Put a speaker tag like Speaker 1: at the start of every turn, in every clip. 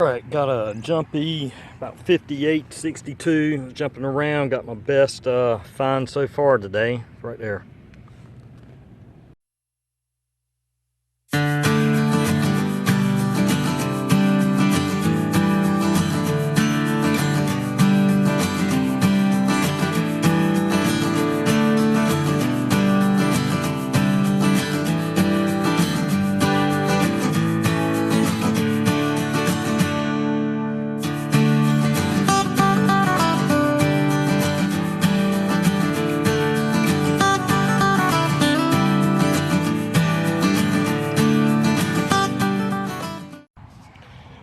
Speaker 1: Alright, got a jumpy, about 58, 62, jumping around. Got my best find so far today, right there.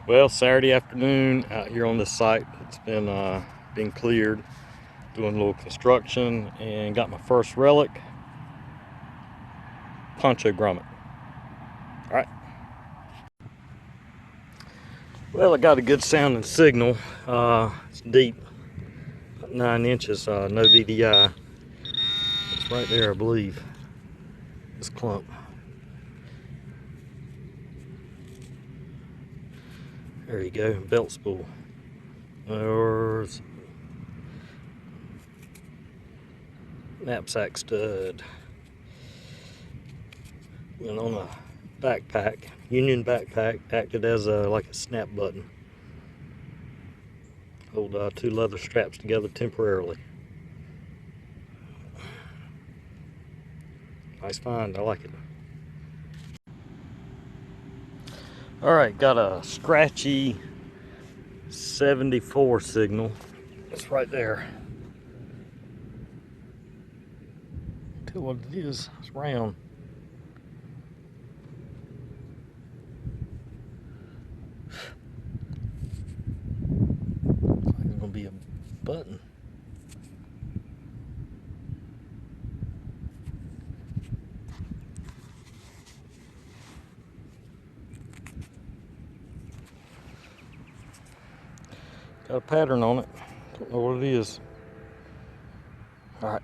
Speaker 1: Well, Saturday afternoon out here on this site. It's been cleared, doing a little construction, and got my first relic, poncho grommet. All right. Well, I got a good sounding signal. It's deep, about 9 inches. No VDI. It's right there, I believe. This clump. There you go, belt spool. There's knapsack stud. Went on a backpack, Union backpack, acted as like a snap button. Hold 2 leather straps together temporarily. Nice find, I like it. Alright, got a scratchy 74 signal. It's right there. Tell what it is, it's round. Looks like it's gonna be a button. Got a pattern on it. Don't know what it is. Alright.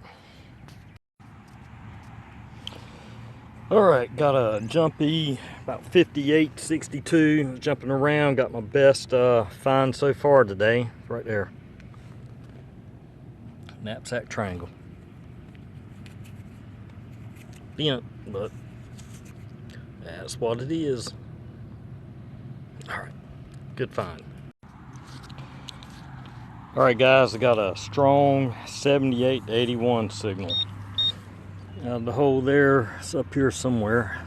Speaker 1: Alright, got a jumpy, about 58, 62, jumping around. Got my best find so far today, right there. Knapsack triangle. Bent, but that's what it is. Alright, good find. Alright guys, I got a strong 78 to 81 signal. Now the hole there is up here somewhere.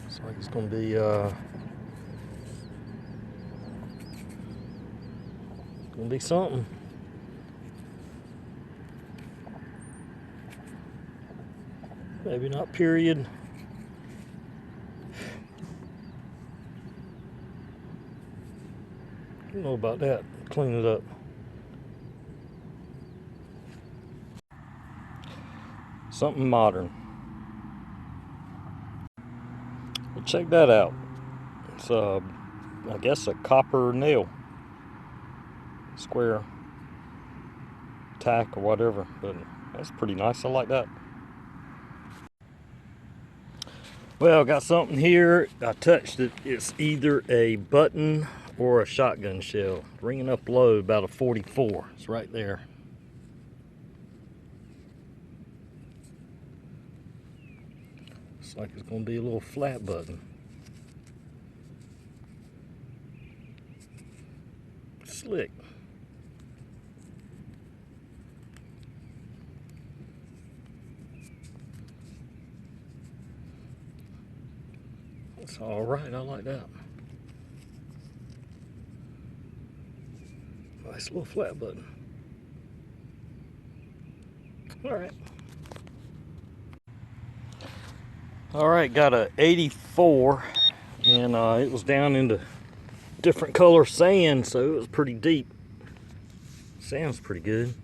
Speaker 1: Looks like it's gonna be something. Maybe not period. I don't know about that. Clean it up. Something modern. Well, check that out. It's I guess a copper nail. Square tack or whatever, but that's pretty nice. I like that. Well, got something here. I touched it. It's either a button or a shotgun shell. Ringing up low, about a 44. It's right there. Looks like it's going to be a little flat button. Slick. It's all right. I like that. Nice little flat button. All right. All right, got a 84, and it was down into different color sand, so it was pretty deep. Sounds pretty good.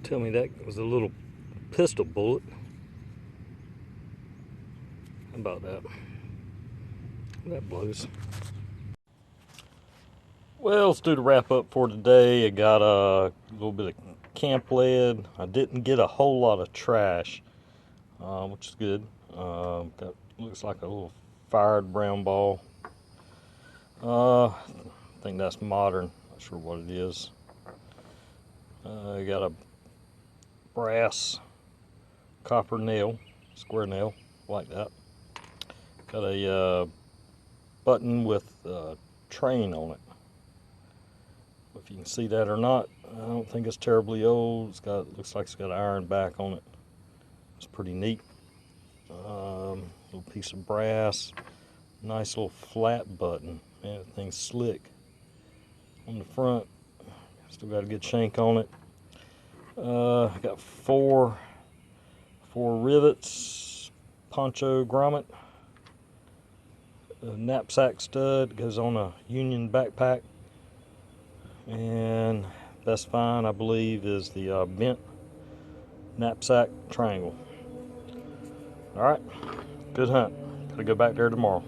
Speaker 1: Tell me that was a little pistol bullet. How about that? That blows. Well, let's do the wrap up for today. I got a little bit of camp lead. I didn't get a whole lot of trash, which is good. That looks like a little fired brown ball. I think that's modern. Not sure what it is. I got a brass copper nail, square nail, like that. Got a button with a train on it. If you can see that or not, I don't think it's terribly old. Looks like it's got an iron back on it. It's pretty neat. Little piece of brass, nice little flat button. Man, that thing's slick. On the front, still got a good shank on it. I got four rivets, poncho grommet, a knapsack stud goes on a Union backpack, and best find I believe is the bent knapsack triangle. All right, good hunt. Gotta go back there tomorrow.